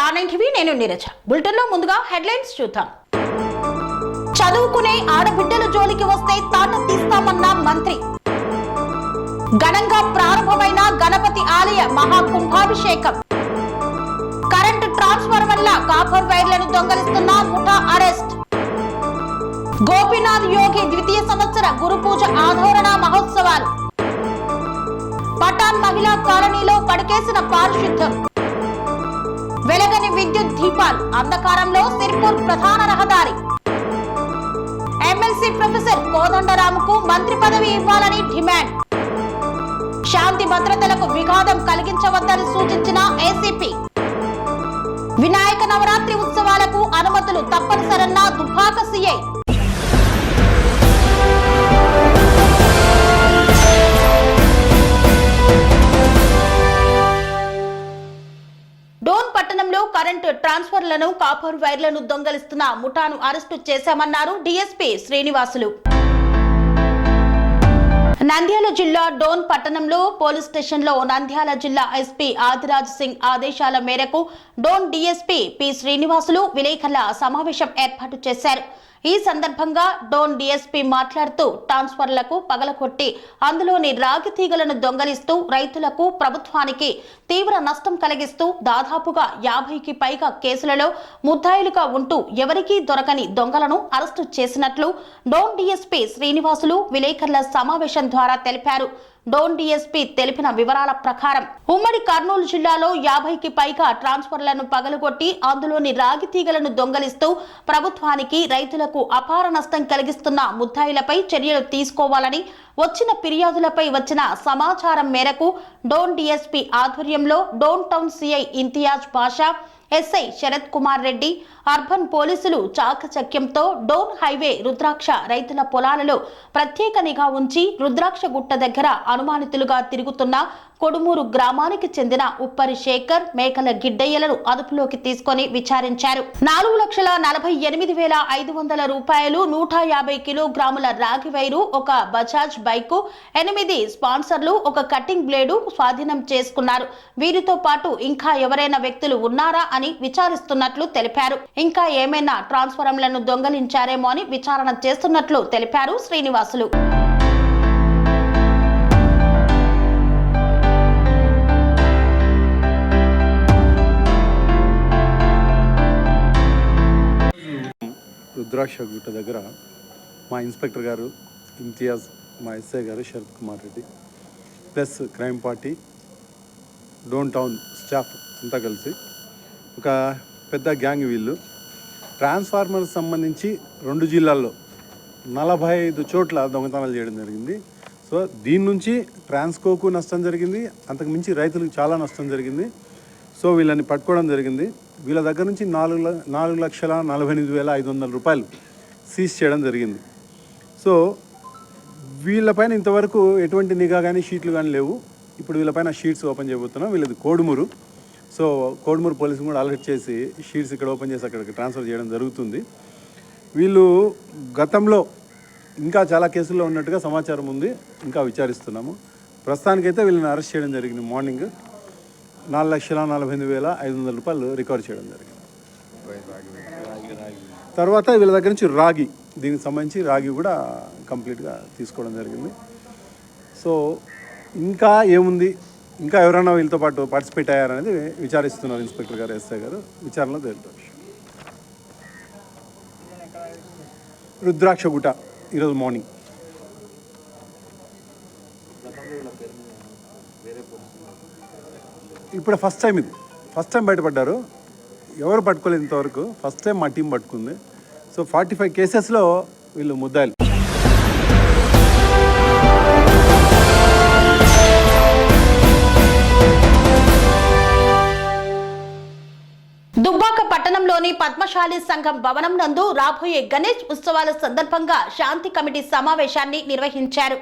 R9 TV నేను Neeraja. Bulletin లో ముందుగా హెడ్లైన్స్ చూద్దాం. చదువుకునే ఆడబిడ్డల జోలికి వస్తే తాట తీస్తామన్న మంత్రి. ఘనంగా ప్రారంభమైన గణపతి ఆలయ మహాకుంభాభిషేకం. కరెంటు ట్రాన్స్ఫార్మర్ల కాపర్ వైర్లను దొంగలిస్తున్న ముఠా అరెస్ట్. గోపీనాథ్ యోగి ద్వితీయ సంవత్సర గురు పూజ ఆదరణ మహోత్సవాలు. పటాన్ మహిళా కాలనీలో పడికేసిన పారిశుద్ధం. వెలగని విద్యుత్ దీపాలు, అంధకారంలో సిర్పూర్ ప్రధాన రహదారి. ఎమ్మెల్సీ ప్రొఫెసర్ కోదండరాముకు మంత్రి పదవి ఇవ్వాలని డిమాండ్. శాంతి భద్రతలకు విఘాతం కలిగించవద్దని సూచించిన ఏసీపీ. వినాయక నవరాత్రి ఉత్సవాలకు అనుమతులు తప్పనిసరన్న దుబ్బాక సీఐ. డోన్ పట్టణంలో కరెంటు ట్రాన్స్ఫర్లను కాపర్ వైర్లను దొంగలిస్తున్న ముఠాను అరెస్టు చేశామన్నారు డీఎస్పీ శ్రీనివాసులు. నంద్యాల జిల్లా డోన్ పట్టణంలో పోలీస్ స్టేషన్లో నంద్యాల జిల్లా ఎస్పీ ఆదిరాజ్ సింగ్ ఆదేశాల మేరకు డోన్ డీఎస్పీ పి శ్రీనివాసులు విలేకరుల సమావేశం ఏర్పాటు చేశారు. ఈ సందర్భంగా డోన్ డీఎస్పీ మాట్లాడుతూ ట్రాన్స్ఫర్లకు పగలకొట్టి అందులోని రాగి తీగలను దొంగలిస్తూ రైతులకు ప్రభుత్వానికి తీవ్ర నష్టం కలిగిస్తూ దాదాపుగా 50కి పైగా కేసులలో ముద్దాయిలుగా ఉంటూ ఎవరికీ దొరకని దొంగలను అరెస్టు చేసినట్లు డోన్ డీఎస్పీ శ్రీనివాసులు విలేకరుల సమావేశం ద్వారా తెలిపారు. డోన్ డీఎస్పీ తెలిపిన వివరాల ప్రకారం ఉమ్మడి కర్నూలు జిల్లాలో 50కి పైగా ట్రాన్స్ఫర్లను పగలగొట్టి అందులోని రాగి తీగలను దొంగలిస్తూ ప్రభుత్వానికి రైతులకు అపార నష్టం కలిగిస్తున్న ముద్దాయిలపై చర్యలు తీసుకోవాలని వచ్చిన ఫిర్యాదులపై వచ్చిన సమాచారం మేరకు డోన్ డీఎస్పీ ఆధ్వర్యంలో డోన్ టౌన్ సిఐ ఇంతియాజ్ బాషా, ఎస్ఐ శరత్ కుమార్ రెడ్డి, అర్బన్ పోలీసులు చాకచక్యంతో డోన్ హైవే రుద్రాక్ష రైతుల పొలాలలో ప్రత్యేక నిఘా ఉంచి రుద్రాక్ష గుట్ట దగ్గర అనుమానితులుగా తిరుగుతున్న కొడుమూరు గ్రామానికి చెందిన ఉప్పరి శేఖర్, మేకల గిడ్డయ్యలను అదుపులోకి తీసుకొని విచారించారు. 4,48,500 రూపాయలు, 150 కిలోగ్రాముల రాగి వైరు, ఒక బజాజ్ బైకు, 8 స్పాన్సర్లు, ఒక కటింగ్ బ్లేడు స్వాధీనం చేసుకున్నారు. వీరితో పాటు ఇంకా ఎవరైనా వ్యక్తులు ఉన్నారా అని విచారిస్తున్నట్లు తెలిపారు. ఇంకా ఏమైనా ట్రాన్స్ఫార్మర్లను దొంగలించారేమో అని విచారణ చేస్తున్నట్లు తెలిపారు శ్రీనివాసులు. రుద్రాక్ష గుట్ట దగ్గర మా ఇన్స్పెక్టర్ గారు ఇంతియాజ్, మా ఎస్ఐ గారు Sarath Kumar Reddy plus crime party Dhone town staff అంతా కలిసి ఒక పెద్ద గ్యాంగ్ వీళ్ళు ట్రాన్స్ఫార్మర్ సంబంధించి 2 జిల్లాల్లో 45 చోట్ల దొంగతనాలు చేయడం జరిగింది. సో దీని నుంచి ట్రాన్స్కోకు నష్టం జరిగింది, అంతకు మించి రైతులకు చాలా నష్టం జరిగింది. సో వీళ్ళని పట్టుకోవడం జరిగింది. వీళ్ళ దగ్గర నుంచి 4,48,500 రూపాయలు సీజ్ చేయడం జరిగింది. సో వీళ్ళపైన ఇంతవరకు ఎటువంటి నిఘా కానీ షీట్లు కానీ లేవు. ఇప్పుడు వీళ్ళపైన షీట్స్ ఓపెన్ చేయబోతున్నాం. వీళ్ళది కోడుమూరు. సో కోడుమూరు పోలీసులు కూడా అలర్ట్ చేసి షీట్స్ ఇక్కడ ఓపెన్ చేసి అక్కడికి ట్రాన్స్ఫర్ చేయడం జరుగుతుంది. వీళ్ళు గతంలో ఇంకా చాలా కేసుల్లో ఉన్నట్టుగా సమాచారం ఉంది, ఇంకా విచారిస్తున్నాము. ప్రస్తుతానికైతే వీళ్ళని అరెస్ట్ చేయడం జరిగింది. మార్నింగ్ 4,48,500 రూపాయలు రికవర్ చేయడం జరిగింది. తర్వాత వీళ్ళ దగ్గర నుంచి రాగి, దీనికి సంబంధించి రాగి కూడా కంప్లీట్గా తీసుకోవడం జరిగింది. సో ఇంకా ఏముంది, ఇంకా ఎవరైనా వీళ్ళతో పాటు పార్టిసిపేట్ అయ్యారనేది విచారిస్తున్నారు ఇన్స్పెక్టర్ గారు, ఎస్ఐ గారు. విచారణలో తేలుతారు. రుద్రాక్ష గుట్ట ఈరోజు మార్నింగ్. ఇప్పుడు ఫస్ట్ టైం బయటపడ్డారు. ఎవరు పట్టుకోలేదు ఇంతవరకు. ఫస్ట్ టైం మా టీం పట్టుకుంది. సో 45 కేసెస్లో వీళ్ళు ముద్దాయిలు. దుబ్బాక పట్టణంలోని పద్మశాలి సంఘం భవనం నందు రాబోయే గణేష్ ఉత్సవాల సందర్భంగా శాంతి కమిటీ సమావేశాన్ని నిర్వహించారు.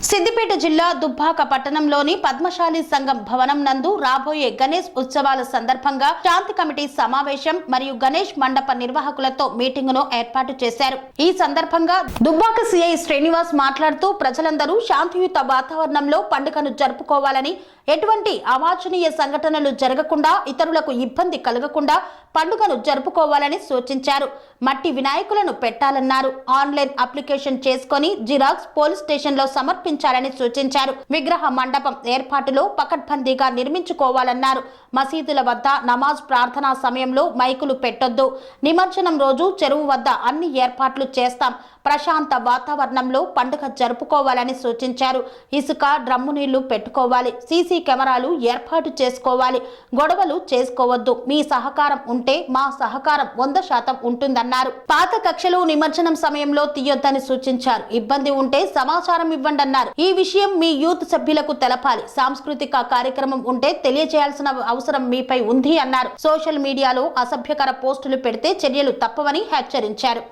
సిద్దిపేట జిల్లా దుబ్బాక పట్టణంలోని పద్మశాలి సంఘం భవనం నందు రాబోయే గణేష్ ఉత్సవాల సందర్భంగా శాంతి కమిటీ సమావేశం మరియు గణేష్ మండప నిర్వాహకులతో మీటింగును ఏర్పాటు చేశారు. ఈ సందర్భంగా దుబ్బాక సిఐ శ్రీనివాస్ మాట్లాడుతూ ప్రజలందరూ శాంతియుత వాతావరణంలో పండుగను జరుపుకోవాలని, ఎటువంటి అవాంఛనీయ సంఘటనలు జరగకుండా, ఇతరులకు ఇబ్బంది కలగకుండా పండుగను జరుపుకోవాలని సూచించారు. మట్టి వినాయకులను పెట్టాలన్నారు. ఆన్లైన్ అప్లికేషన్ చేసుకుని జిరాక్స్ పోలీస్ స్టేషన్ లో సమర్పించాలని సూచించారు. విగ్రహ మండపం ఏర్పాటులో పకడ్బందీగా నిర్మించుకోవాలన్నారు. మసీదుల వద్ద నమాజ్ ప్రార్థనా సమయంలో మైకులు పెట్టొద్దు. నిమజ్జనం రోజు చెరువు వద్ద అన్ని ఏర్పాట్లు చేస్తాం. ప్రశాంత వాతావరణంలో పండుగ జరుపుకోవాలని సూచించారు. ఇసుక, డ్రమ్ము నీళ్లు పెట్టుకోవాలి. సీసీ కెమెరాలు ఏర్పాటు చేసుకోవాలి. గొడవలు చేసుకోవద్దు. మీ సహకారం ఉంటే మా సహకారం 100% ఉంటుందన్నారు. పాత కక్షలు నిమజ్జనం సమయంలో తీయొద్దని సూచించారు. ఇబ్బంది ఉంటే సమాచారం ఇవ్వండి అన్నారు. ఈ విషయం మీ యూత్ సభ్యులకు తెలపాలి. సాంస్కృతిక కార్యక్రమం ఉంటే తెలియజేయాల్సిన అవసరం మీపై ఉంది అన్నారు. సోషల్ మీడియాలో అసభ్యకర పోస్టులు పెడితే చర్యలు తప్పవని హెచ్చరించారు.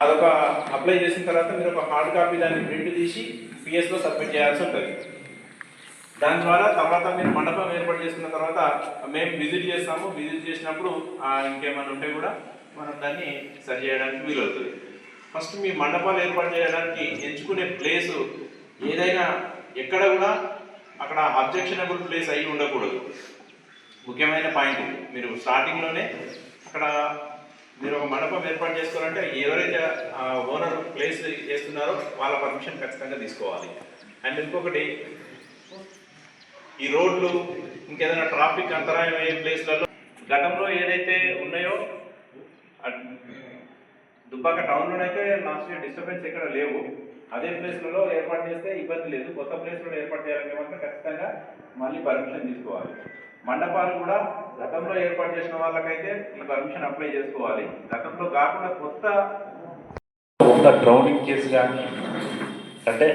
అదొక అప్లై చేసిన తర్వాత మీరు ఒక హార్డ్ కాపీ దాన్ని ప్రింట్ తీసి పిఎస్లో సబ్మిట్ చేయాల్సి ఉంటుంది. దాని ద్వారా తర్వాత మీరు మండపం ఏర్పాటు చేసుకున్న తర్వాత మేము విజిట్ చేస్తాము. విజిట్ చేసినప్పుడు ఇంకేమైనా ఉంటే కూడా మనం దాన్ని సరి చేయడానికి వీలవుతుంది. ఫస్ట్ మీ మండపాలు ఏర్పాటు చేయడానికి ఎంచుకునే ప్లేసు ఏదైనా ఎక్కడ కూడా అక్కడ అబ్జెక్షనబుల్ ప్లేస్ అయి ఉండకూడదు. ముఖ్యమైన పాయింట్. మీరు స్టార్టింగ్లోనే అక్కడ మీరు ఒక మండపం ఏర్పాటు చేసుకోవాలంటే ఎవరైతే ఓనర్ ప్లేస్ చేస్తున్నారో వాళ్ళ పర్మిషన్ ఖచ్చితంగా తీసుకోవాలి. అండ్ ఇంకొకటి, ఈ రోడ్లు ఇంకేదైనా ట్రాఫిక్ అంతరాయం అయ్యే ప్లేస్లలో గతంలో ఏదైతే ఉన్నాయో దుబ్బాక టౌన్లోనైతే లాస్ట్ ఇయర్ డిస్టర్బెన్స్ ఎక్కడ లేవు. అదే ప్లేస్లలో ఏర్పాటు చేస్తే ఇబ్బంది లేదు. కొత్త ప్లేస్లో ఏర్పాటు చేయాలంటే మాత్రం ఖచ్చితంగా మళ్ళీ పర్మిషన్ తీసుకోవాలి. మండపాలు కూడా గతంలో ఏర్పాటు చేసిన వాళ్ళకైతే ఈ పర్మిషన్ అప్లై చేసుకోవాలి. గతంలో కాకుండా ఒక డ్రౌనింగ్ కేసు కానీ, అంటే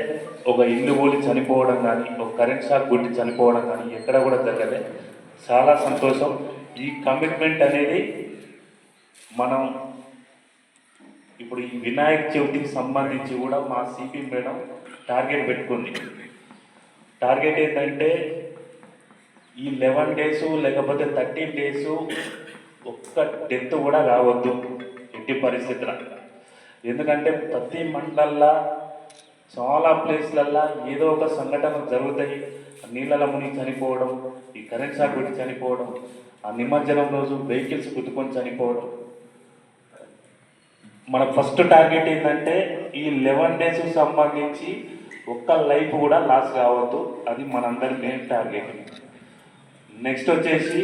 ఒక ఇల్లు కూలి చనిపోవడం కానీ, ఒక కరెంట్ షాక్ కొట్టి చనిపోవడం కానీ ఎక్కడ కూడా జరగలేదు. చాలా సంతోషం. ఈ కమిట్మెంట్ అనేది మనం ఇప్పుడు ఈ వినాయక చవితికి సంబంధించి కూడా మా సిపి మేడం టార్గెట్ పెట్టుకుంది. టార్గెట్ ఏంటంటే ఈ 11 days లేకపోతే 13 days ఒక్క డెత్ కూడా కావద్దు ఎట్టి పరిస్థితుల. ఎందుకంటే ప్రతి మండలంలో చాలా ప్లేస్లల్లో ఏదో ఒక సంఘటన జరుగుతాయి. నీళ్ళలో మునిగి చనిపోవడం, ఈ కరెంట్ షాక్ కొట్టి చనిపోవడం, ఆ నిమజ్జనం రోజు వెహికల్స్ గుద్దుకొని చనిపోవడం. మన ఫస్ట్ టార్గెట్ ఏంటంటే ఈ 11 days సంబంధించి ఒక్క లైఫ్ కూడా లాస్ కావద్దు. అది మనందరి మెయిన్ టార్గెట్. నెక్స్ట్ వచ్చేసి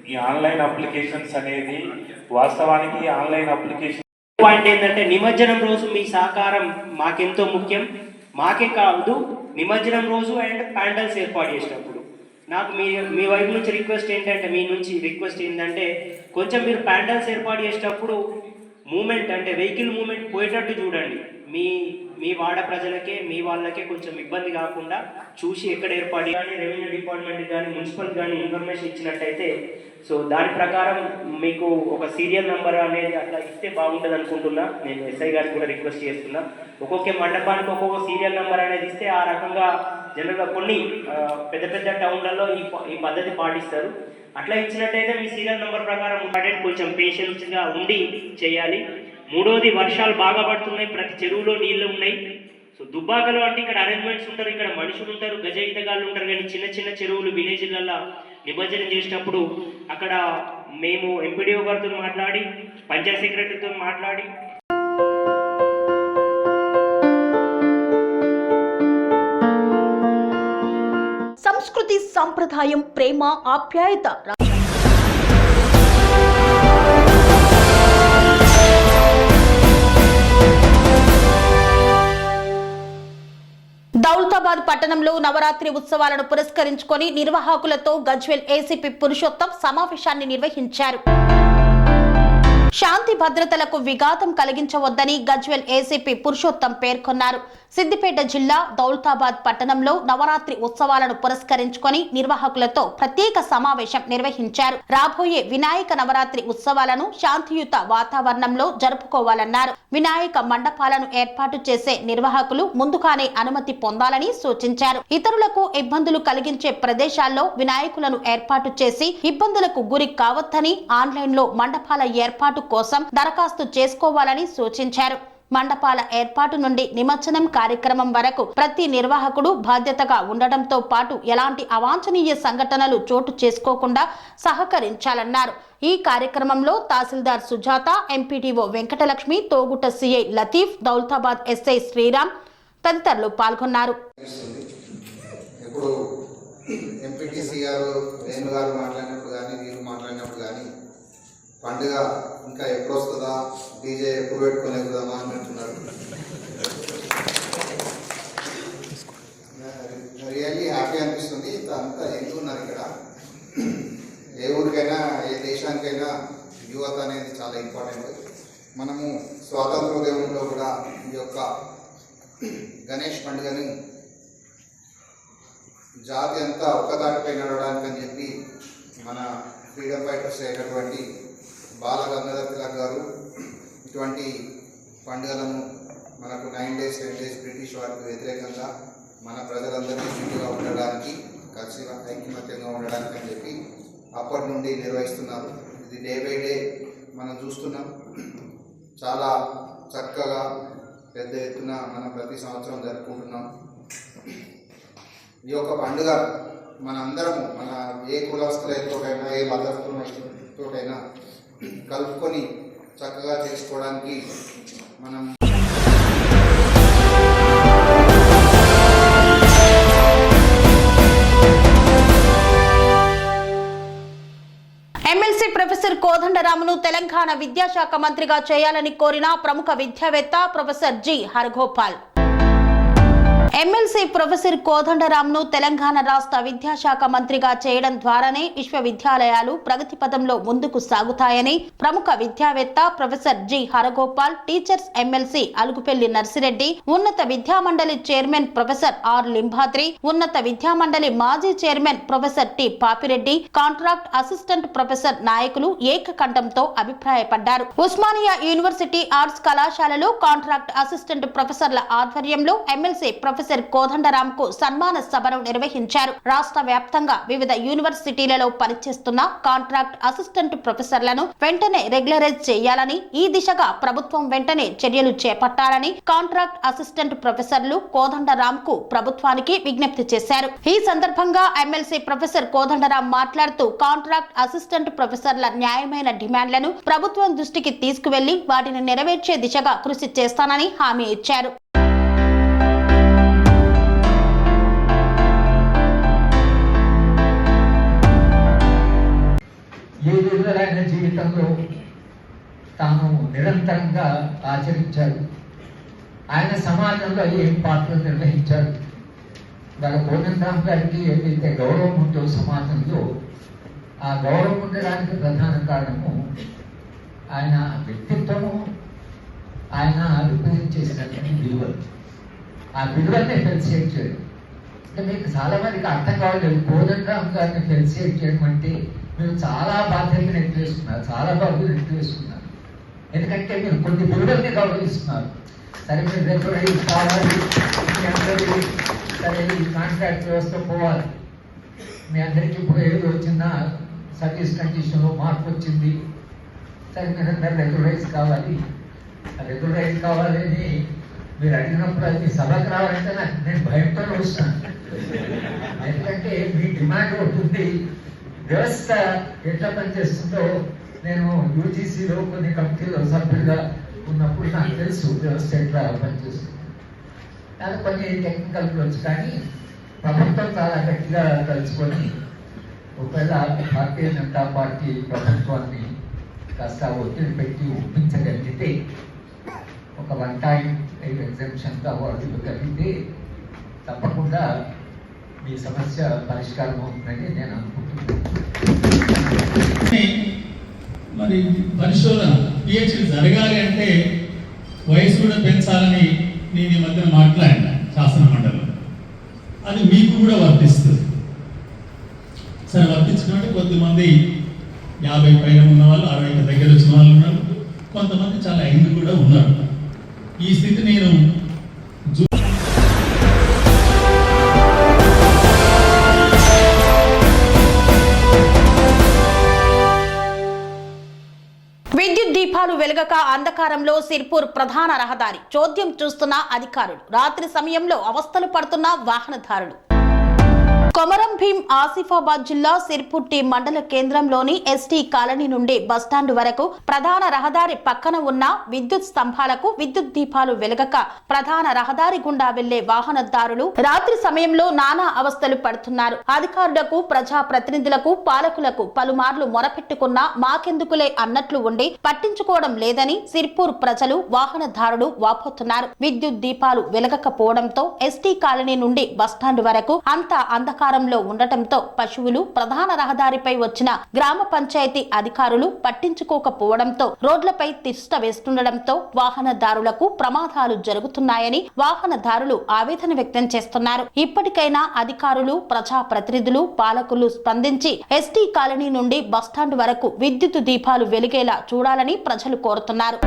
ఈ ఆన్లైన్ అప్లికేషన్స్ అనేది వాస్తవానికి ఆన్లైన్ అప్లికేషన్ పాయింట్ ఏంటంటే నిమజ్జనం రోజు మీ సహకారం మాకెంతో ముఖ్యం. మాకే కాదు, నిమజ్జనం రోజు అండ్ ప్యాండల్స్ ఏర్పాటు చేసినప్పుడు నాకు మీ వైపు నుంచి రిక్వెస్ట్ ఏంటంటే కొంచెం మీరు ప్యాండల్స్ ఏర్పాటు చేసేటప్పుడు మూమెంట్ అంటే వెహికల్ మూమెంట్ పోయేటట్టు చూడండి. మీ వాడ ప్రజలకే, మీ వాళ్ళకే కొంచెం ఇబ్బంది కాకుండా చూసి ఎక్కడ ఏర్పాటు కానీ, రెవెన్యూ డిపార్ట్మెంట్ కానీ, మున్సిపల్ కానీ ఇన్ఫర్మేషన్ ఇచ్చినట్టయితే సో దాని ప్రకారం మీకు ఒక సీరియల్ నెంబర్ అనేది అట్లా ఇస్తే బాగుంటుంది అనుకుంటున్నా. నేను ఎస్ఐ గారికి కూడా రిక్వెస్ట్ చేస్తున్నా. ఒక్కొక్క మండపానికి ఒక్కొక్క సీరియల్ నెంబర్ అనేది ఇస్తే ఆ రకంగా జనరల్గా కొన్ని పెద్ద టౌన్లలో ఈ పద్ధతి పాటిస్తారు. అట్లా ఇచ్చినట్టయితే మీ సీరియల్ నెంబర్ ప్రకారం కొంచెం పేషెన్స్గా ఉండి చేయాలి. మూడోది, వర్షాలు బాగా పడుతున్నాయి. ప్రతి చెరువులో నీళ్లు ఉన్నాయి. సో దుబ్బాకలో అంటే ఇక్కడ అరేంజ్మెంట్స్ ఉంటారు, ఇక్కడ మనుషులు ఉంటారు, గజ ఈతగాళ్ళు ఉంటారు. కానీ చిన్న చెరువులు విలేజ్లలో నిమజ్జనం చేసేటప్పుడు అక్కడ మేము ఎంపీడీఓ గారితో మాట్లాడి, పంచాయత్ సెక్రటరీతో మాట్లాడి సంస్కృతి, సంప్రదాయం, ప్రేమ, ఆప్యాయత దౌలతాబాద్ పట్టణంలో నవరాత్రి ఉత్సవాలను పురస్కరించుకొని నిర్వాహకులతో గజ్వేల్ ఏసీపీ పురుషోత్తం సమావేశాన్ని నిర్వహించారు. శాంతి భద్రతలకు విఘాతం కలిగించవద్దని గజ్వెల్ ఏసీపీ పురుషోత్తం పేర్కొన్నారు. సిద్దిపేట జిల్లా దౌలతాబాద్ పట్టణంలో నవరాత్రి ఉత్సవాలను పురస్కరించుకొని నిర్వాహకులతో ప్రత్యేక సమావేశం నిర్వహించారు. రాబోయే వినాయక నవరాత్రి ఉత్సవాలను శాంతియుత వాతావరణంలో జరుపుకోవాలన్నారు. వినాయక మండపాలను ఏర్పాటు చేసే నిర్వాహకులు ముందుగానే అనుమతి పొందాలని సూచించారు. ఇతరులకు ఇబ్బందులు కలిగించే ప్రదేశాల్లో వినాయకులను ఏర్పాటు చేసి ఇబ్బందులకు గురి కావద్దని, ఆన్లైన్లో మండపాల ఏర్పాటు కోసం దరఖాస్తు చేసుకోవాలని సూచించారు. మండపాల ఏర్పాటు నుండి నిమజ్జనం కార్యక్రమం వరకు ప్రతి నిర్వాహకుడు బాధ్యతగా ఉండడంతో పాటు ఎలాంటి అవాంఛనీయ సంఘటనలు చోటు చేసుకోకుండా సహకరించాలన్నారు. ఈ కార్యక్రమంలో తహసీల్దార్ Sujatha, MPDO Venkatalakshmi, Toguta CI Latif, Daulatabad SI Sriram తదితరులు పాల్గొన్నారు. ఇప్పుడు ఎంపీటీసీ గారు రేణు గారు మాట్లాడినప్పుడు కానీ వీరు మాట్లాడినప్పుడు కానీ పండుగ ఇంకా ఎప్పుడు వస్తుందా, డీజే ఎప్పుడు పెట్టుకొని ఎగుదామా అని అంటున్నారు. రియల్లీ హ్యాపీ అనిపిస్తుంది. అంతా ఎందుకున్నారు ఇక్కడ. ఏ ఊరికైనా ఏ దేశానికైనా యువత అనేది చాలా ఇంపార్టెంట్. మనము స్వాతంత్రోద్యమంలో కూడా ఈ యొక్క గణేష్ పండుగని జాతి అంతా ఒక్కదాటిపై నడవడానికి అని చెప్పి మన ఫ్రీడమ్ ఫైటర్స్ అయినటువంటి బాల గంగాధర్ తిలక్ గారు ఇటువంటి పండుగలను మనకు 9 days 10 days బ్రిటిష్ వారికి వ్యతిరేకంగా మన ప్రజలందరినీ చుట్టుగా ఉండడానికి, కలిసి ఐక్యమత్యంగా ఉండడానికి అని చెప్పి అప్పటి నుండి నిర్వహిస్తున్నారు. ఇది డే బై డే మనం చూస్తున్నాం. చాలా చక్కగా పెద్ద ఎత్తున మనం ప్రతి సంవత్సరం జరుపుకుంటున్నాం. ఈ యొక్క పండుగ మనందరము, మన ఏ కులస్తులతోటైనా ఏ మతస్థులతోటైనా కలుపుకొని చక్కగా చేసుకోవడానికి మనం ఎమ్మెల్సీ ప్రొఫెసర్ కోదండరాంను తెలంగాణ విద్యాశాఖ మంత్రిగా చేయాలని కోరిన ప్రముఖ విద్యావేత్త professor G Haragopal. MLC professor కోదండరాంను తెలంగాణ రాష్ట్ర విద్యాశాఖ మంత్రిగా చేయడం ద్వారానే విశ్వవిద్యాలయాలు ప్రగతి పథంలో ముందుకు సాగుతాయని ప్రముఖ విద్యావేత్త professor G Haragopal, teachers MLC Alugupelli Narsireddy, ఉన్నత విద్యామండలి చైర్మన్ ప్రొఫెసర్ ఆర్ లింబాద్రి, ఉన్నత విద్యామండలి మాజీ chairman professor T Papireddy, contract assistant professor నాయకులు ఏకకంఠంతో అభిప్రాయపడ్డారు. ఉస్మానియా యూనివర్సిటీ ఆర్ట్స్ కళాశాలలో కాంట్రాక్ట్ అసిస్టెంట్ ప్రొఫెసర్ల ఆధ్వర్యంలో ఎమ్మెల్సీ ప్రొఫెసర్ కోదండరాం కు సన్మాన సభను నిర్వహించారు. రాష్ట్ర వ్యాప్తంగా వివిధ యూనివర్సిటీలలో పనిచేస్తున్న కాంట్రాక్ట్ అసిస్టెంట్ ప్రొఫెసర్లను వెంటనే రెగ్యులరైజ్ చేయాలని, ఈ దిశగా ప్రభుత్వం వెంటనే చర్యలు చేపట్టాలని కాంట్రాక్ట్ అసిస్టెంట్ ప్రొఫెసర్లు కోదండరాం కు ప్రభుత్వానికి విజ్ఞప్తి చేశారు. ఈ సందర్భంగా ఎమ్మెల్సీ ప్రొఫెసర్ కోదండరాం మాట్లాడుతూ కాంట్రాక్ట్ అసిస్టెంట్ ప్రొఫెసర్ల న్యాయమైన డిమాండ్లను ప్రభుత్వం దృష్టికి తీసుకువెళ్లి వాటిని నెరవేర్చే దిశగా కృషి చేస్తానని హామీ ఇచ్చారు. ఏ విధమైన జీవితంలో తాను నిరంతరంగా ఆచరించారు. ఆయన సమాజంలో ఏం పాత్ర నిర్వహించారు. వాళ్ళ కోదండరాం గారికి ఏదైతే గౌరవం ఉందో సమాజంలో, ఆ గౌరవం ఉండడానికి ప్రధాన కారణము ఆయన వ్యక్తిత్వము, ఆయన రిప్రజెంట్ చేసినటువంటి విలువలు. ఆ విలువల్ని ఫెలిసియేట్ చేయడం అంటే మీకు చాలా మందికి అర్థం కావట్లేదు. కోదండరాం గారిని ఫెలిసియేట్ చేయడం అంటే మీరు చాలా బాధ్యతను నెట్టివేస్తున్నారు, చాలా బాధ్యతలు నెట్టివేస్తున్నారు. ఎందుకంటే మీరు కొన్ని విలువల్ని గౌరవిస్తున్నారు. సరే మీరు రెగ్యులరైజ్ కావాలి, మీ అందరికీ సరే ఈ కాంట్రాక్ట్ వ్యవస్థ పోవాలి, మీ అందరికీ ఇప్పుడు ఏదో వచ్చిన సర్వీస్ కండిషన్లో మార్పు వచ్చింది, సరే మీరు అందరూ రెగ్యులరైజ్ కావాలి. రెగ్యులరైజ్ కావాలని మీరు అడిగినప్పుడు అది సభకు రావాలంటే నేను భయంతో వస్తాను. ఎందుకంటే మీ డిమాండ్ ఉంటుంది. వ్యవస్థ ఎట్లా పనిచేస్తుందో నేను యూజీసీలో కొన్ని కమిటీలో సభ్యులుగా ఉన్నప్పుడు నాకు తెలుసు వ్యవస్థ ఎట్లా పనిచేస్తుంది. నాకు కొన్ని టెక్నికల్ వచ్చు, కానీ ప్రభుత్వం చాలా గట్టిగా కలుసుకొని ఒకవేళ భారతీయ జనతా పార్టీ ప్రభుత్వాన్ని కాస్త ఒత్తిడి పెట్టి ఒప్పించగలిగితే, ఒక 1 time ఎగ్జామ్షన్గా వాళ్ళు ఇవ్వగలిగితే తప్పకుండా మీ సమస్య పరిష్కారం అవుతుందని నేను అనుకుంటున్నాను. మరి పరిశోధన పిహెచ్డి జరగాలి అంటే వయసు కూడా పెంచాలని నేను ఈ మధ్యన మాట్లాడినా శాసన మండలిలో. అది మీకు కూడా వర్తిస్తుంది. సరే, వర్తించినట్టు కొద్దిమంది 50 పైన ఉన్న వాళ్ళు, 60కి దగ్గర వచ్చిన వాళ్ళు ఉన్నారు, కొంతమంది చాలా యంగ్ కూడా ఉన్నారు. ఈ స్థితి నేను విద్యుత్ దీపాలు వెలగక అంధకారంలో సిర్పూర్ ప్రధాన రహదారి చోద్యం చూస్తున్న అధికారులు, రాత్రి సమయంలో అవస్థలు పడుతున్న వాహనదారులు. కొమరం భీం ఆసిఫాబాద్ జిల్లా సిర్పుట్టి మండల కేంద్రంలోని ఎస్టీ కాలనీ నుండి బస్టాండ్ వరకు ప్రధాన రహదారి పక్కన ఉన్న విద్యుత్ స్తంభాలకు విద్యుత్ దీపాలు వెలగక ప్రధాన రహదారి గుండా వెళ్లే వాహనదారులు రాత్రి సమయంలో నానా అవస్థలు పడుతున్నారు. అధికారులకు, ప్రజా ప్రతినిధులకు, పాలకులకు పలుమార్లు మొరపెట్టుకున్నా మాకెందుకులే అన్నట్లు ఉండి పట్టించుకోవడం లేదని సిర్పూర్ ప్రజలు, వాహనదారులు వాపోతున్నారు. విద్యుత్ దీపాలు వెలగకపోవడంతో ఎస్టీ కాలనీ నుండి బస్టాండ్ వరకు అంతా అంధకారంలో ఉండటంతో పశువులు ప్రధాన రహదారిపై వచ్చిన గ్రామ పంచాయతీ అధికారులు పట్టించుకోకపోవడంతో రోడ్లపై తిష్ట వేస్తుండటంతో వాహనదారులకు ప్రమాదాలు జరుగుతున్నాయని వాహనదారులు ఆవేదన వ్యక్తం చేస్తున్నారు. ఇప్పటికైనా అధికారులు, ప్రజా ప్రతినిధులు, పాలకులు స్పందించి ఎస్టీ కాలనీ నుండి బస్టాండ్ వరకు విద్యుత్ దీపాలు వెలిగేలా చూడాలని ప్రజలు కోరుతున్నారు.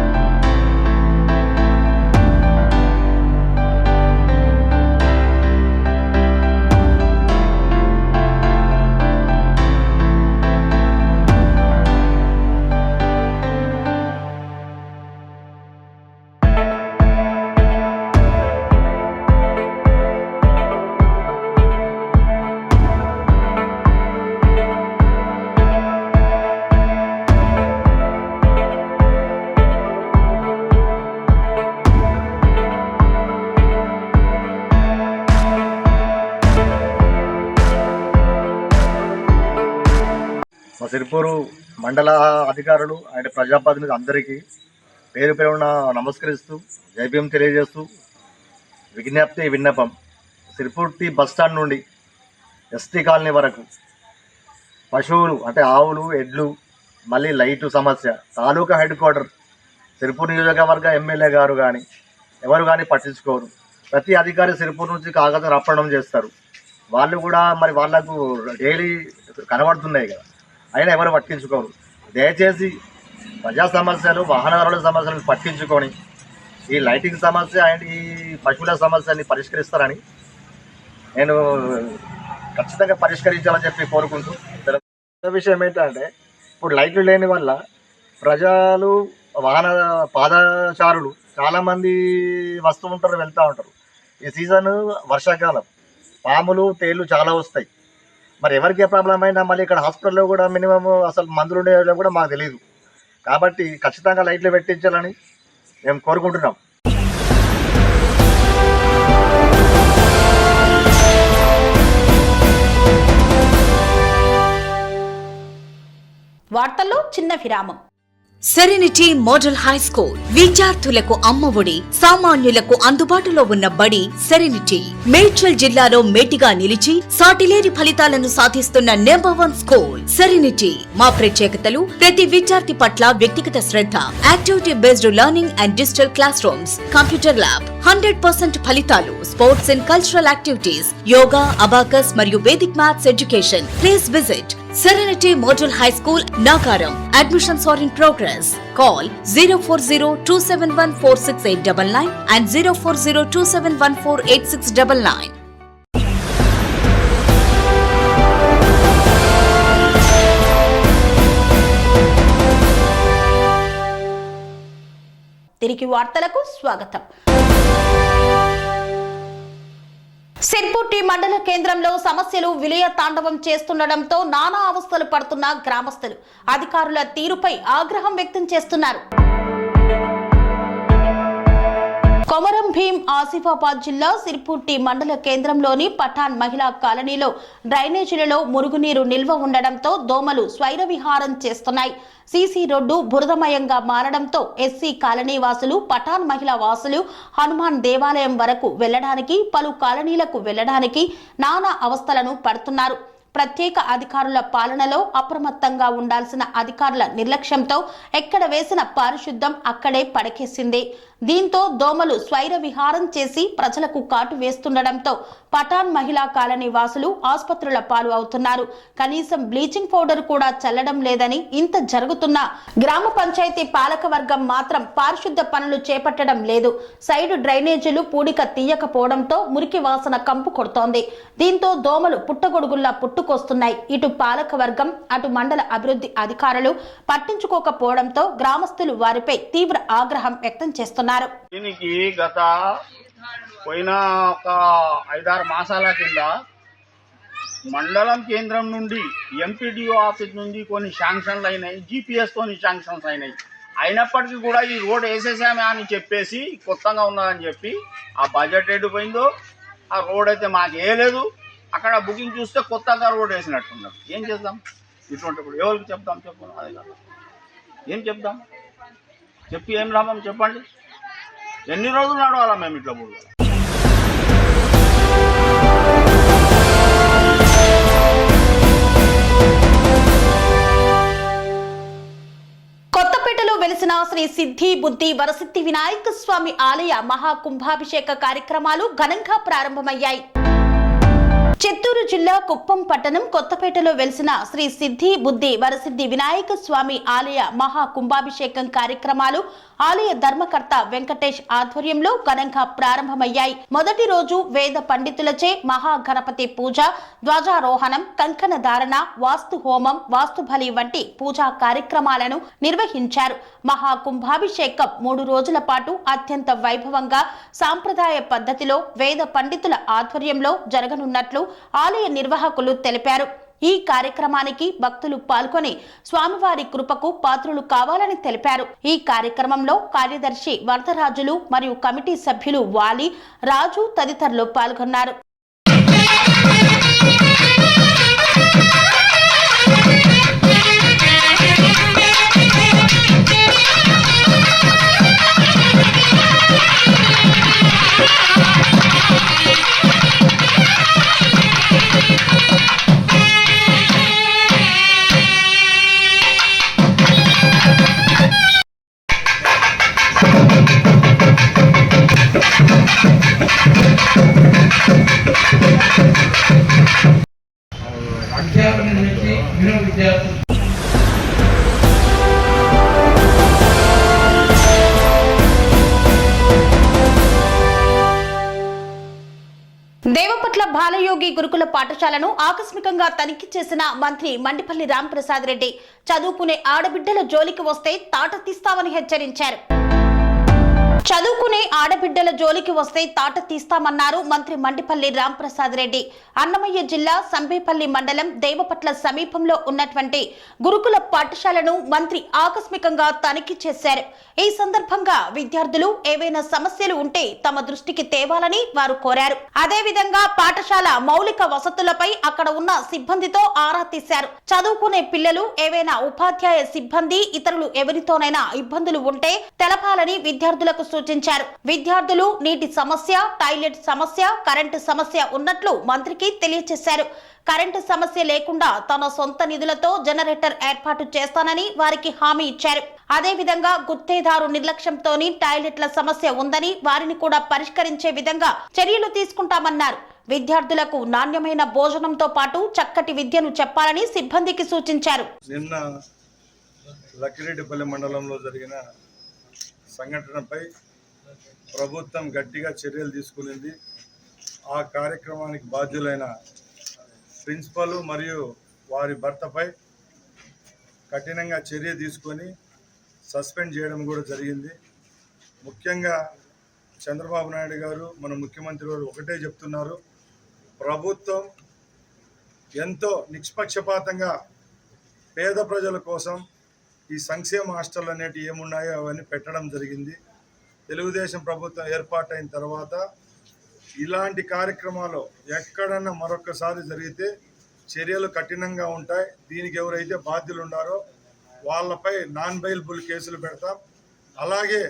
మా సిరిపూరు మండల అధికారులు అండ్ ప్రజాప్రతినిధులు అందరికీ పేరు పేరున నమస్కరిస్తూ జైభీం తెలియజేస్తూ విన్నపం, సిరిపూర్తి బస్టాండ్ నుండి ఎస్టీ కాలనీ వరకు పశువులు అంటే ఆవులు, ఎడ్లు, మళ్ళీ లైటు సమస్య తాలూకా హెడ్ క్వార్టర్ సిరిపూర్ నియోజకవర్గ ఎమ్మెల్యే గారు కానీ ఎవరు కానీ పట్టించుకోరు. ప్రతి అధికారి సిరిపూర్ నుంచి కాగజం రప్పడం చేస్తారు. వాళ్ళు కూడా మరి వాళ్ళకు డైలీ కనబడుతున్నాయి కదా, అయినా ఎవరు పట్టించుకోరు. దయచేసి ప్రజా సమస్యలు, వాహనదారుల సమస్యలను పట్టించుకొని ఈ లైటింగ్ సమస్య అండ్ ఈ పశువుల సమస్యని పరిష్కరిస్తారని నేను ఖచ్చితంగా పరిష్కరించాలని చెప్పి కోరుకుంటూ, విషయం ఏంటంటే ఇప్పుడు లైట్లు లేని వల్ల ప్రజలు, పాదచారులు చాలామంది వస్తూ ఉంటారు, వెళ్తూ ఉంటారు. ఈ సీజన్ వర్షాకాలం, పాములు, తేళ్ళు చాలా వస్తాయి. మరి ఎవరికి ఏ ప్రాబ్లం అయినా మళ్ళీ ఇక్కడ హాస్పిటల్లో కూడా మినిమం అసలు మందులు ఉండేలో కూడా మాకు తెలియదు. కాబట్టి ఖచ్చితంగా లైట్లు పెట్టించాలని మేము కోరుకుంటున్నాం. వార్తల్లో చిన్న విరామం. సెరెనిటీ మోడల్ హై స్కూల్ విద్యార్థులకు అమ్మఒడి, సామాన్యులకు అందుబాటులో ఉన్న బడి సెరెనిటీ. మేడ్చల్ జిల్లాలో మేటిగా నిలిచి సాటిలేని ఫలితాలను సాధిస్తున్న నంబర్ 1 స్కూల్ సెరెనిటీ. మా ప్రత్యేకతలు: ప్రతి విద్యార్థి పట్ల వ్యక్తిగత శ్రద్ధ, activity based learning and digital classrooms, computer lab, 100% ఫలితాలు, sports and cultural activities, yoga, abacus మరియు Vedic maths education. Please visit Serenity Model High School, Nagaram. Admissions are in progress. Call 04027146899 and 04027148699. తిరిగి వార్తలకు స్వాగతం. సిర్పుట్టి మండల కేంద్రంలో సమస్యలు విలయ తాండవం చేస్తుండటంతో నానా అవస్థలు పడుతున్న గ్రామస్తులు అధికారుల తీరుపై ఆగ్రహం వ్యక్తం చేస్తున్నారు. కొమరం భీం ఆసిఫాబాద్ జిల్లా సిర్పుట్టి మండల కేంద్రంలోని పఠాన్ మహిళా కాలనీలో డ్రైనేజీలలో మురుగునీరు నిల్వ ఉండడంతో దోమలు స్వైర విహారం చేస్తున్నాయి. సీసీ రోడ్డు బురదమయంగా మారడంతో ఎస్సీ కాలనీ వాసులు, పఠాన్ మహిళా వాసులు హనుమాన్ దేవాలయం వరకు వెళ్లడానికి, పలు కాలనీలకు వెళ్లడానికి నానా అవస్థలను పడుతున్నారు. ప్రత్యేక అధికారుల పాలనలో అప్రమత్తంగా ఉండాల్సిన అధికారుల నిర్లక్ష్యంతో ఎక్కడ వేసిన పారిశుద్ధం అక్కడే పడకేసింది. దీంతో దోమలు స్వైర విహారం చేసి ప్రజలకు కాటు వేస్తుండటంతో పఠాన్ మహిళా కాలనీ వాసులు ఆసుపత్రుల పాలు అవుతున్నారు. కనీసం బ్లీచింగ్ పౌడర్ కూడా చల్లడం లేదని, ఇంత జరుగుతున్నా గ్రామ పంచాయతీ పాలక వర్గం మాత్రం పారిశుద్ధ పనులు చేపట్టడం లేదు. సైడ్ డ్రైనేజీలు పూడిక తీయకపోవడంతో మురికి వాసన కంపు కొడుతోంది. దీంతో దోమలు పుట్టగొడుగుల్లా పుట్టుకొస్తున్నాయి. ఇటు పాలక వర్గం, అటు మండల అభివృద్ధి అధికారులు పట్టించుకోకపోవడంతో గ్రామస్తులు వారిపై తీవ్ర ఆగ్రహం వ్యక్తం చేస్తున్నారు. దీనికి గత పోయిన ఒక 5-6 మాసాల కింద మండలం కేంద్రం నుండి ఎంపీడీఓ ఆఫీస్ నుండి కొన్ని శాంక్షన్లు అయినాయి, జీపీఎస్తోని శాంక్షన్స్ అయినాయి. అయినప్పటికీ కూడా ఈ రోడ్ వేసేసామే అని చెప్పేసి కొత్తగా ఉన్నదని చెప్పి ఆ బడ్జెట్ ఎటు పోయిందో, ఆ రోడ్ అయితే మాకు వేయలేదు. అక్కడ బుకింగ్ చూస్తే కొత్తగా రోడ్ వేసినట్టున్నారు. ఏం చేద్దాం? ఇటువంటి ఎవరికి చెప్తాం? చెప్పు, అదే కదా, ఏం చెప్తాం? చెప్పి ఏం లాభం చెప్పండి? ఎన్ని రోజులు నడవాలా మేము ఇట్లా పోదు? కొత్తపేటలో వెలిసిన శ్రీ సిద్ధి బుద్ధి వరసిద్ధి వినాయక స్వామి ఆలయ మహాకుంభాభిషేక కార్యక్రమాలు ఘనంగా ప్రారంభమయ్యాయి. చిత్తూరు జిల్లా కుప్పం పట్టణం కొత్తపేటలో వెలిసిన శ్రీ సిద్ధి బుద్ధి వరసిద్ధి వినాయక స్వామి ఆలయ మహాకుంభాభిషేకం కార్యక్రమాలు ఆలయ ధర్మకర్త వెంకటేష్ ఆధ్వర్యంలో ఘనంగా ప్రారంభమయ్యాయి. మొదటి రోజు వేద పండితులచే మహాగణపతి పూజ, ధ్వజారోహణం, కంకణ ధారణ, వాస్తు హోమం, వాస్తు బలి వంటి పూజా కార్యక్రమాలను నిర్వహించారు. మహాకుంభాభిషేకం 3 రోజుల పాటు అత్యంత వైభవంగా సాంప్రదాయ పద్ధతిలో వేద పండితుల ఆధ్వర్యంలో జరగనున్నట్లు ఆలయ నిర్వాహకులు తెలిపారు. ఈ కార్యక్రమానికి భక్తులు పాల్గొని స్వామివారి కృపకు పాత్రులు కావాలని తెలిపారు. ఈ కార్యక్రమంలో కార్యదర్శి వరదరాజులు మరియు కమిటీ సభ్యులు వాలి, రాజు తదితరులు పాల్గొన్నారు. అధ్యాపన నుంచి విద్యార్థులు దేవపట్ల బాలయోగి గురుకుల పాఠశాలను ఆకస్మికంగా తనిఖీ చేసిన మంత్రి మండిపల్లి రాంప్రసాద్ రెడ్డి చదువుకునే ఆడబిడ్డల జోలికి వస్తే తాట తీస్తామని హెచ్చరించారు. చదువుకునే ఆడబిడ్డల జోలికి వస్తే తాట తీస్తామన్నారు మంత్రి మండిపల్లి రాంప్రసాద్ రెడ్డి. అన్నమయ్య జిల్లా సంబేపల్లి మండలం దేవపట్ల సమీపంలో ఉన్నటువంటి గురుకుల పాఠశాలను మంత్రి ఆకస్మికంగా తనిఖీ చేశారు. ఈ సందర్భంగా విద్యార్థులు ఏవైనా సమస్యలు ఉంటే తమ దృష్టికి తేవాలని వారు కోరారు. అదేవిధంగా పాఠశాల మౌలిక వసతులపై అక్కడ ఉన్న సిబ్బందితో ఆరా తీశారు. చదువుకునే పిల్లలు, ఏవైనా ఉపాధ్యాయ సిబ్బంది, ఇతరులు ఎవరితోనైనా ఇబ్బందులు ఉంటే తెలపాలని విద్యార్థులకు సూచించారు. విద్యార్థులు నీటి సమస్య, టాయిలెట్ సమస్య, కరెంటు సమస్య ఉన్నట్లు మంత్రికి తెలియజేశారు. కరెంటు సమస్య లేకుండా తన సొంత నిధులతో జనరేటర్ ఏర్పాటు చేస్తానని వారికి హామీ ఇచ్చారు. అదేవిధంగా గుత్తేదారు నిర్లక్ష్యంతోని టాయిలెట్ల సమస్య ఉందని వారిని కూడా పరిష్కరించే విధంగా చర్యలు తీసుకుంటామన్నారు. విద్యార్థులకు నాణ్యమైన భోజనంతో పాటు చక్కటి విద్యను చెప్పాలని సిబ్బందికి సూచించారు. నిన్న లక్కిరెడ్డిపల్లి మండలంలో జరిగిన సంఘటనపై ప్రభుత్వం గట్టిగా చర్యలు తీసుకునింది. ఆ కార్యక్రమానికి బాధ్యులైన ప్రిన్సిపల్ మరియు వారి భర్తపై కఠినంగా చర్య తీసుకొని సస్పెండ్ చేయడం కూడా జరిగింది. ముఖ్యంగా చంద్రబాబు నాయుడు గారు, మన ముఖ్యమంత్రి గారు ఒకటే చెప్తున్నారు, ప్రభుత్వం ఎంతో నిష్పక్షపాతంగా పేద ప్రజల కోసం ఈ సంక్షేమ హాస్టల్ అనేటివి ఏమున్నాయో అవన్నీ పెట్టడం జరిగింది. తెలుగుదేశం ప్రభుత్వం ఏర్పాటైన తర్వాత ఇలాంటి కార్యక్రమాలు ఎక్కడన్నా మరొకసారి జరిగితే చర్యలు కఠినంగా ఉంటాయి. దీనికి ఎవరైతే బాధ్యులు ఉన్నారో వాళ్ళపై నాన్ బెయిలబుల్ కేసులు పెడతాం. అలాగే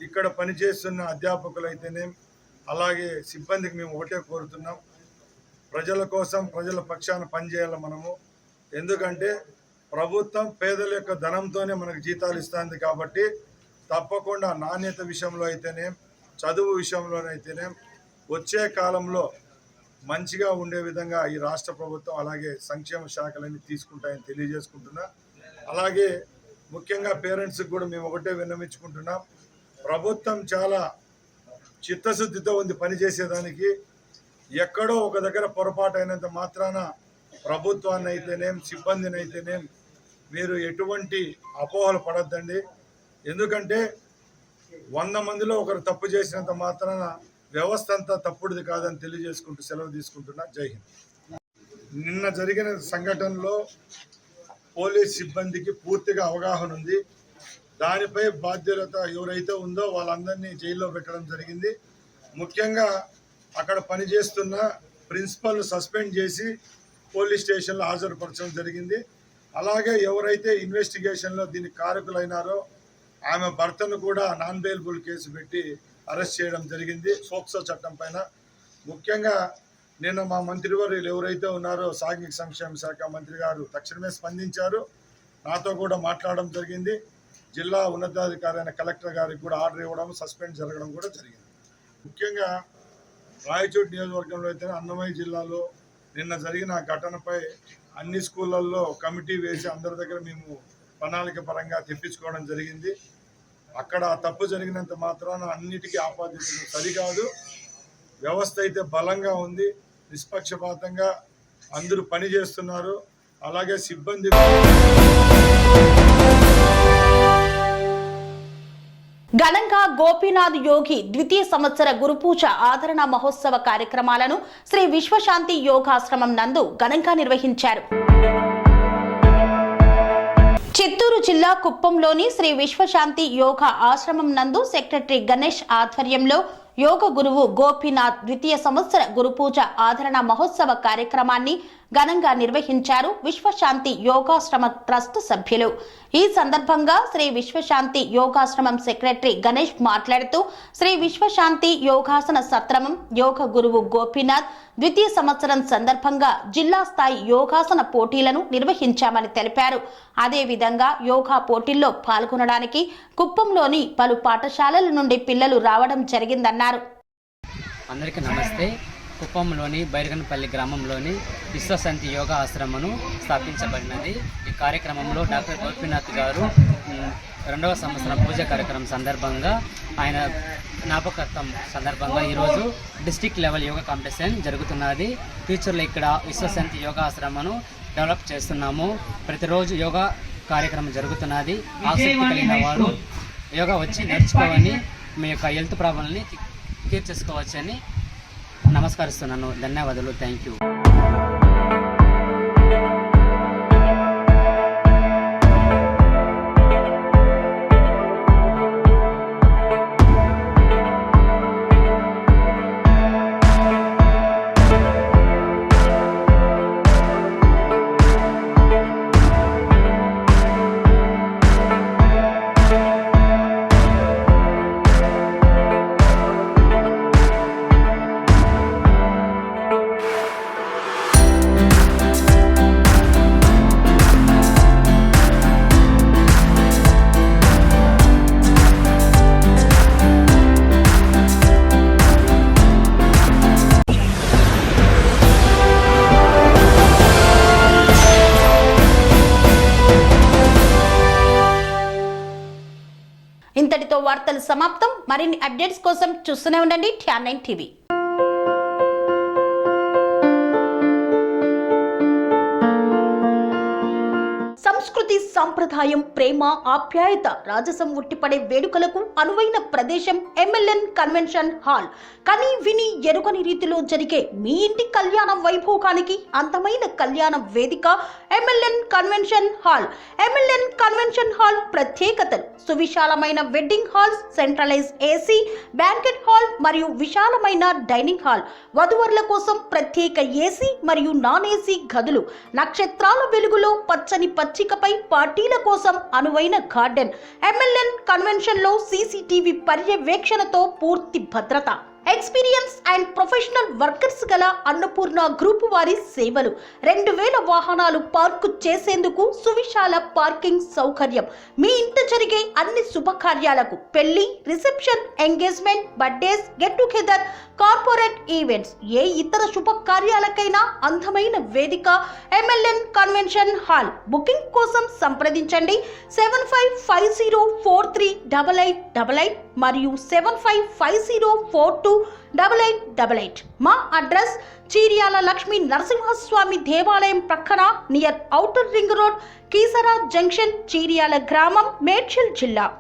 ఇక్కడ పనిచేస్తున్న అధ్యాపకులు అయితేనే, అలాగే సిబ్బందికి మేము ఒకటే కోరుతున్నాం, ప్రజల కోసం ప్రజల పక్షాన పనిచేయాలి మనము. ఎందుకంటే ప్రభుత్వం పేదల యొక్క ధనంతోనే మనకు జీతాలు ఇస్తుంది కాబట్టి తప్పకుండా నాణ్యత విషయంలో అయితేనే, చదువు విషయంలోనైతేనే వచ్చే కాలంలో మంచిగా ఉండే విధంగా ఈ రాష్ట్ర ప్రభుత్వం అలాగే సంక్షేమ శాఖలన్నీ తీసుకుంటాయని తెలియజేసుకుంటున్నా. అలాగే ముఖ్యంగా పేరెంట్స్కి కూడా మేము ఒకటే విన్నవించుకుంటున్నాం. ప్రభుత్వం చాలా చిత్తశుద్ధితో ఉంది పనిచేసేదానికి. ఎక్కడో ఒక దగ్గర పొరపాటు అయినంత మాత్రాన ప్రభుత్వాన్ని అయితేనేం సిబ్బందిని అయితేనేం మీరు ఎటువంటి అపోహలు పడద్దండి. ఎందుకంటే 100 మందిలో ఒకరు తప్పు చేసినంత మాత్రాన వ్యవస్థ అంతా తప్పుడుది కాదని తెలియజేసుకుంటూ సెలవు తీసుకుంటున్నా. జై హింద్. నిన్న జరిగిన సంఘటనలో పోలీస్ సిబ్బందికి పూర్తిగా అవగాహన ఉంది. దానిపై బాధ్యత ఎవరైతే ఉందో వాళ్ళందరినీ జైల్లో పెట్టడం జరిగింది. ముఖ్యంగా అక్కడ పనిచేస్తున్న ప్రిన్సిపల్ సస్పెండ్ చేసి పోలీస్ స్టేషన్లో హాజరుపరచడం జరిగింది. అలాగే ఎవరైతే ఇన్వెస్టిగేషన్లో దీనికి కారకులైనారో ఆమె భర్తను కూడా నాన్ బెయిలబుల్ కేసు పెట్టి అరెస్ట్ చేయడం జరిగింది ఫోక్సో చట్టం పైన. ముఖ్యంగా నిన్న మా మంత్రివర్యులు ఎవరైతే ఉన్నారో సాంఘిక సంక్షేమ శాఖ మంత్రి గారు తక్షణమే స్పందించారు. నాతో కూడా మాట్లాడడం జరిగింది. జిల్లా ఉన్నతాధికారి అయిన కలెక్టర్ గారికి కూడా ఆర్డర్ ఇవ్వడం, సస్పెండ్ జరగడం కూడా జరిగింది. ముఖ్యంగా రాయచోటి నియోజకవర్గంలో అయితే అన్నమయ్య జిల్లాలో నిన్న జరిగిన ఘటనపై అన్ని స్కూళ్ళల్లో కమిటీ వేసి అందరి దగ్గర మేము ప్రణాళిక పరంగా తెప్పించుకోవడం జరిగింది. అక్కడ తప్పు జరిగినంత మాత్రాన అన్నిటికీ ఆపాదించడం సరికాదు. వ్యవస్థ అయితే బలంగా ఉంది, నిష్పక్షపాతంగా అందరూ పని చేస్తున్నారు. అలాగే సిబ్బంది ఘనంగా గోపీనాథ్ యోగి ద్వితీయ సంవత్సర గురుపూజ ఆదరణ మహోత్సవ కార్యక్రమాలను శ్రీ విశ్వశాంతి యోగాశ్రమం నందు ఘనంగా నిర్వహించారు. చిత్తూరు జిల్లా కుప్పంలోని శ్రీ విశ్వశాంతి యోగా ఆశ్రమం నందు సెక్రటరీ గణేష్ ఆధ్వర్యంలో యోగ గురువు గోపీనాథ్ ద్వితీయ సంవత్సర గురుపూజ ఆదరణ మహోత్సవ కార్యక్రమాన్ని ఘనంగా నిర్వహించారు విశ్వశాంతి యోగాశ్రమ ట్రస్ట్ సభ్యులు. ఈ సందర్భంగా శ్రీ విశ్వశాంతి యోగాశ్రమం సెక్రటరీ గణేష్ మాట్లాడుతూ శ్రీ విశ్వశాంతి యోగాసన సత్రమం యోగ గురువు గోపీనాథ్ ద్వితీయ సంవత్సరం సందర్భంగా జిల్లా స్థాయి యోగాసన పోటీలను నిర్వహించామని తెలిపారు. అదేవిధంగా యోగా పోటీల్లో పాల్గొనడానికి కుప్పంలోని పలు పాఠశాలల నుండి పిల్లలు రావడం జరిగిందన్నారు. అందరికీ నమస్తే. కుప్పంలోని బైరగనపల్లి గ్రామంలోని విశ్వశాంతి యోగా ఆశ్రమను స్థాపించబడినది. ఈ కార్యక్రమంలో డాక్టర్ గోపీనాథ్ గారు 2వ సంవత్సరం పూజ కార్యక్రమం సందర్భంగా ఆయన జ్ఞాపకత్వం సందర్భంగా ఈరోజు డిస్ట్రిక్ట్ లెవెల్ యోగా కాంపిటీషన్ జరుగుతున్నది. ఫ్యూచర్లో ఇక్కడ విశ్వశాంతి యోగా ఆశ్రమను డెవలప్ చేస్తున్నాము. ప్రతిరోజు యోగా కార్యక్రమం జరుగుతున్నది. ఆసక్తి కలిగిన వారు యోగా వచ్చి నేర్చుకోవని మీ యొక్క హెల్త్ ప్రాబ్లమ్ని తీర్చేసుకోవచ్చని నమస్కరిస్తున్నాను. ధన్యవాదాలు. Thank you. ఇంతటితో వార్తలు సమాప్తం. మరిన్ని అప్డేట్స్ కోసం చూస్తూనే ఉండండి TR9 టీవీ. సంస్కృతి, సాంప్రదాయం, ప్రేమ, ఆప్యాయత, రాజసం ఉట్టిపడే వేడుకలకు అనువైన ప్రదేశం MLN కన్వెన్షన్ హాల్. కని విని ఎరుగని రీతిలో జరిగే మీ ఇంటి కళ్యాణ వైభోగానికి అందమైన కళ్యాణ వేదిక MLN convention hall. MLN convention hall ప్రత్యేకతలు: సువిశాలమైన wedding halls, centralise AC, banquet hall మరియు విశాలమైన డైనింగ్ హాల్. వధువరుల కోసం ప్రత్యేక AC మరియు నాన్ AC గదులు. నక్షత్రాల వెలుగులో పచ్చని పచ్చికపై పార్టీల కోసం అనువైన గార్డెన్. MLN కన్వెన్షన్ లో CCTV పర్యవేక్షణతో పూర్తి భద్రత. ఎక్స్పీరియన్స్ అండ్ ప్రొఫెషనల్ వర్కర్స్ గల అన్నపూర్ణ గ్రూప్ వారి సేవలు 2000 వాహనాలు పార్కు చేసేందుకు సువిశాల పార్కింగ్ సౌకర్యం. మీ ఇంట జరిగే అన్ని శుభకార్యాలకు, పెళ్లి, reception, engagement, birthdays, get together, corporate events, ఏ ఇతర శుభకార్యాలకైనా అందమైన వేదిక MLN కన్వెన్షన్ హాల్. బుకింగ్ కోసం సంప్రదించండి 7550438888 మరియు 7550428888. మా అడ్రస్ చీర్యాల లక్ష్మీ నరసింహస్వామి దేవాలయం ప్రక్కన near outer ring road, Keesara junction, Cheeryal గ్రామం, మేడ్చల్ జిల్లా.